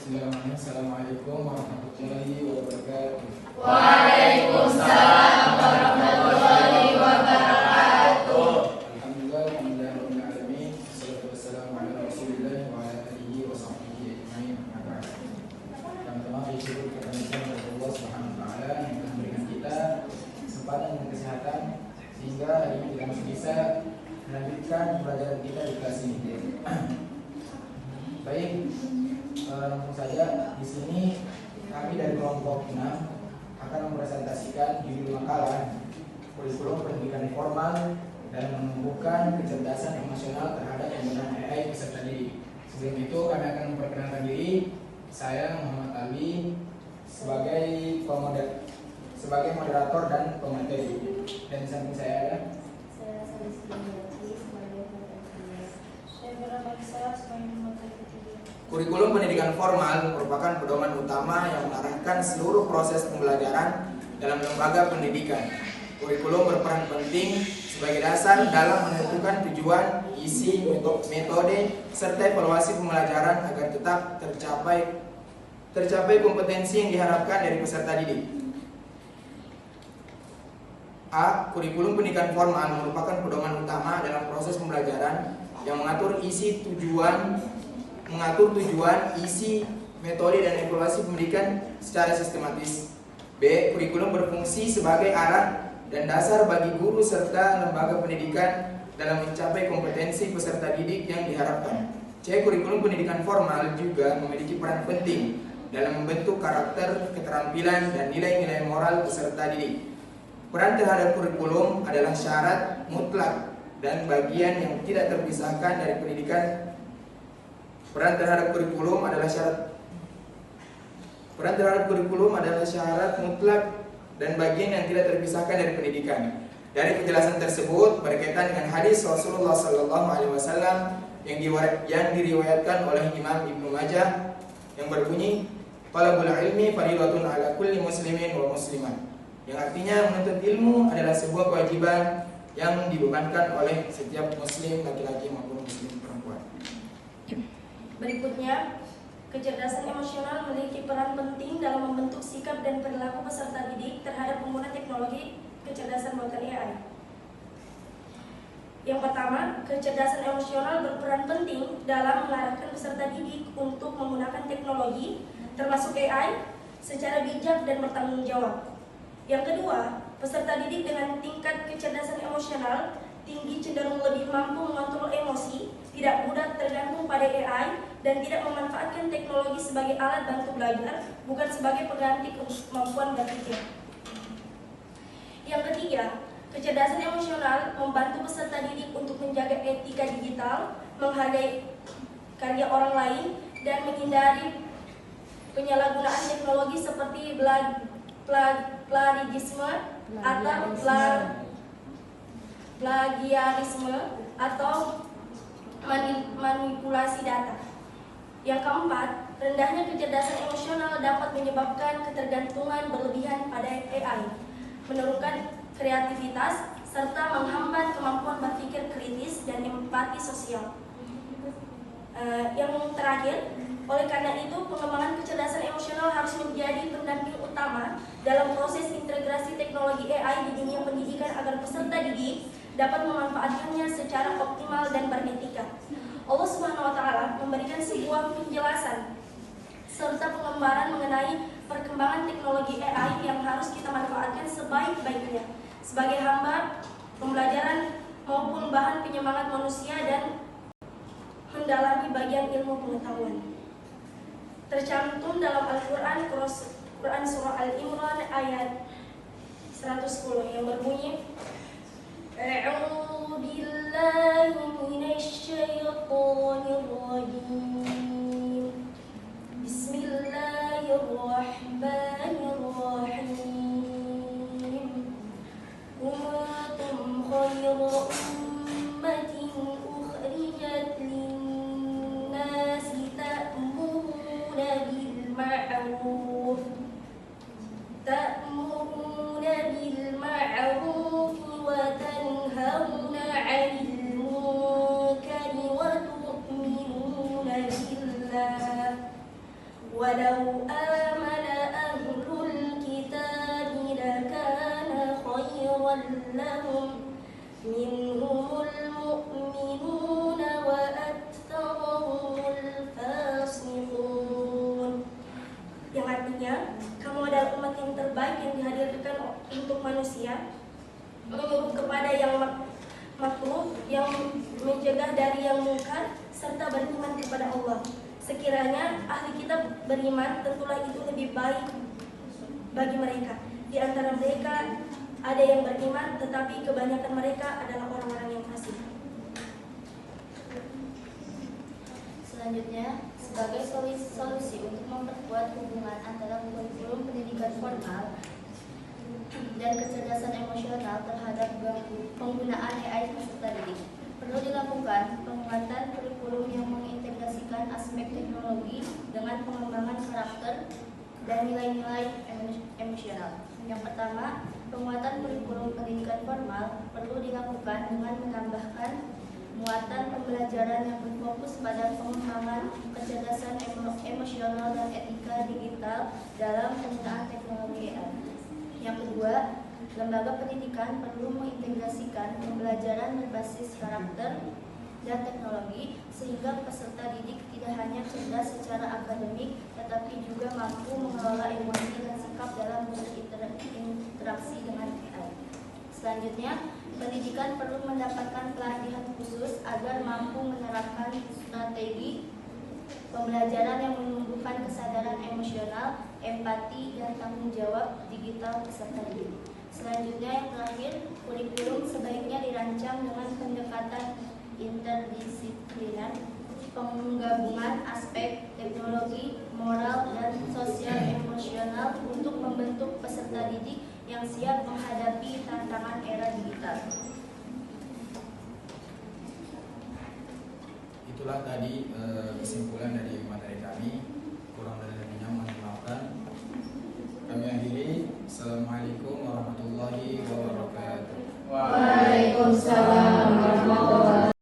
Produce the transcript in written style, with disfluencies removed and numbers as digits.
Bismillahirrahmanirrahim. Assalamualaikum warahmatullahi wabarakatuh. Waalaikumsalam warahmatullahi wabarakatuh. Alhamdulillah, alhamdulillahirabbil alamin. Wassalatu wassalamu ala Rasulillah wa ala alihi wa sahbihi ajmain. Pertama-tama bersyukur kepada Allah Subhanahu wa taala yang telah memberikan kita kesempatan dan kesehatan sehingga hari ini kita masih bisa melanjutkan pelajaran kita di kelas ini. Baik, langsung saja di sini kami dari kelompok 6 akan mempresentasikan judul makalah kurikulum pendidikan formal dan menumbuhkan kecerdasan emosional terhadap penggunaan AI peserta didik. Sebelum itu kami akan memperkenalkan diri. Saya Muhammad Ali sebagai moderator dan pemateri. Dan di samping saya ada Kurikulum pendidikan formal merupakan pedoman utama yang mengarahkan seluruh proses pembelajaran dalam lembaga pendidikan. Kurikulum berperan penting sebagai dasar dalam menentukan tujuan, isi, metode, serta evaluasi pembelajaran agar tetap tercapai kompetensi yang diharapkan dari peserta didik. A. Kurikulum pendidikan formal merupakan pedoman utama dalam proses pembelajaran yang mengatur tujuan, isi, metode, dan evaluasi pendidikan secara sistematis. B. Kurikulum berfungsi sebagai arah dan dasar bagi guru serta lembaga pendidikan dalam mencapai kompetensi peserta didik yang diharapkan. C. Kurikulum pendidikan formal juga memiliki peran penting dalam membentuk karakter, keterampilan, dan nilai-nilai moral peserta didik. Peran terhadap kurikulum adalah syarat mutlak dan bagian yang tidak terpisahkan dari pendidikan. Peran terhadap kurikulum adalah syarat mutlak dan bagian yang tidak terpisahkan dari pendidikan. Dari penjelasan tersebut berkaitan dengan hadis Rasulullah SAW yang diriwayatkan oleh Imam Ibnu Majah yang berbunyi, "Talabul ilmi fardhatun 'ala kulli muslimin wa muslimat." Yang artinya menuntut ilmu adalah sebuah kewajiban yang dibebankan oleh setiap muslim laki-laki maupun muslim perempuan. Berikutnya, kecerdasan emosional memiliki peran penting dalam membentuk sikap dan perilaku peserta didik terhadap pengguna teknologi kecerdasan buatan AI. Yang pertama, kecerdasan emosional berperan penting dalam mengarahkan peserta didik untuk menggunakan teknologi, termasuk AI, secara bijak dan bertanggung jawab. Yang kedua, peserta didik dengan tingkat kecerdasan emosional tinggi cenderung lebih mampu mengontrol emosi, tidak mudah tergantung pada AI, dan tidak memanfaatkan teknologi sebagai alat bantu belajar, bukan sebagai pengganti kemampuan berpikir. Yang ketiga, kecerdasan emosional membantu peserta didik untuk menjaga etika digital, menghargai karya orang lain, dan menghindari penyalahgunaan teknologi seperti plagiarisme atau manipulasi data. Yang keempat, rendahnya kecerdasan emosional dapat menyebabkan ketergantungan berlebihan pada AI, menurunkan kreativitas, serta menghambat kemampuan berpikir kritis dan empati sosial. Yang terakhir, oleh karena itu, pengembangan kecerdasan emosional harus menjadi pendamping utama dalam proses integrasi teknologi AI di dunia pendidikan agar peserta didik dapat memanfaatkannya secara optimal dan beretika. Allah Subhanahu wa taala memberikan sebuah penjelasan serta pengembaraan mengenai perkembangan teknologi AI yang harus kita manfaatkan sebaik-baiknya sebagai hamba pembelajaran maupun bahan penyemangat manusia dan mendalami bagian ilmu pengetahuan. Tercantum dalam Al-Quran, Quran Surah Al-Imran ayat 110 yang berbunyi, A'udzu billahi minasyaitonir rajim. Bismillahirrahmanirrahim. Kuntum khayra ummatin ukhrijat lin-nasi ta'muruna bil ma'ruf wa tanhauna 'anil munkari wa tu'minuna billah walau amana ahlul kitabi lakana khairan lahum minhumul mu'minuna wa aktsaruhumul fasiqun. Yang artinya, kamu adalah umat yang terbaik yang dihadirkan untuk manusia, menyuruh kepada yang makruh, yang mencegah dari yang mungkar, serta beriman kepada Allah. Sekiranya ahli kitab beriman, tentulah itu lebih baik bagi mereka. Di antara mereka ada yang beriman, tetapi kebanyakan mereka adalah orang-orang yang fasik. Selanjutnya, sebagai solusi untuk memperkuat hubungan antara kurikulum pendidikan formal dan kecerdasan emosional terhadap penggunaan AI peserta didik, perlu dilakukan penguatan kurikulum yang mengintegrasikan aspek teknologi dengan pengembangan karakter dan nilai-nilai emosional. Yang pertama, penguatan kurikulum pendidikan formal perlu dilakukan dengan menambahkan muatan pembelajaran yang berfokus pada pengembangan kecerdasan emosional dan etika digital dalam penggunaan teknologi AI. Yang kedua, lembaga pendidikan perlu mengintegrasikan pembelajaran berbasis karakter dan teknologi sehingga peserta didik tidak hanya cerdas secara akademik tetapi juga mampu mengelola emosi dan sikap dalam berinteraksi dengan AI. Selanjutnya, pendidikan perlu mendapatkan pelatihan khusus agar mampu menerapkan strategi pembelajaran yang menumbuhkan kesadaran emosional, empati, dan tanggung jawab digital peserta didik. Selanjutnya, yang terakhir, kurikulum sebaiknya dirancang dengan pendekatan interdisipliner, penggabungan aspek teknologi, moral, dan sosial emosional untuk membentuk peserta didik yang siap menghadapi tantangan era digital. Itulah tadi kesimpulan dari materi kami. Kurang dari lebihnya mohon dimaafkan. Kami akhiri. Assalamualaikum warahmatullahi wabarakatuh. Waalaikumsalam warahmatullahi wabarakatuh.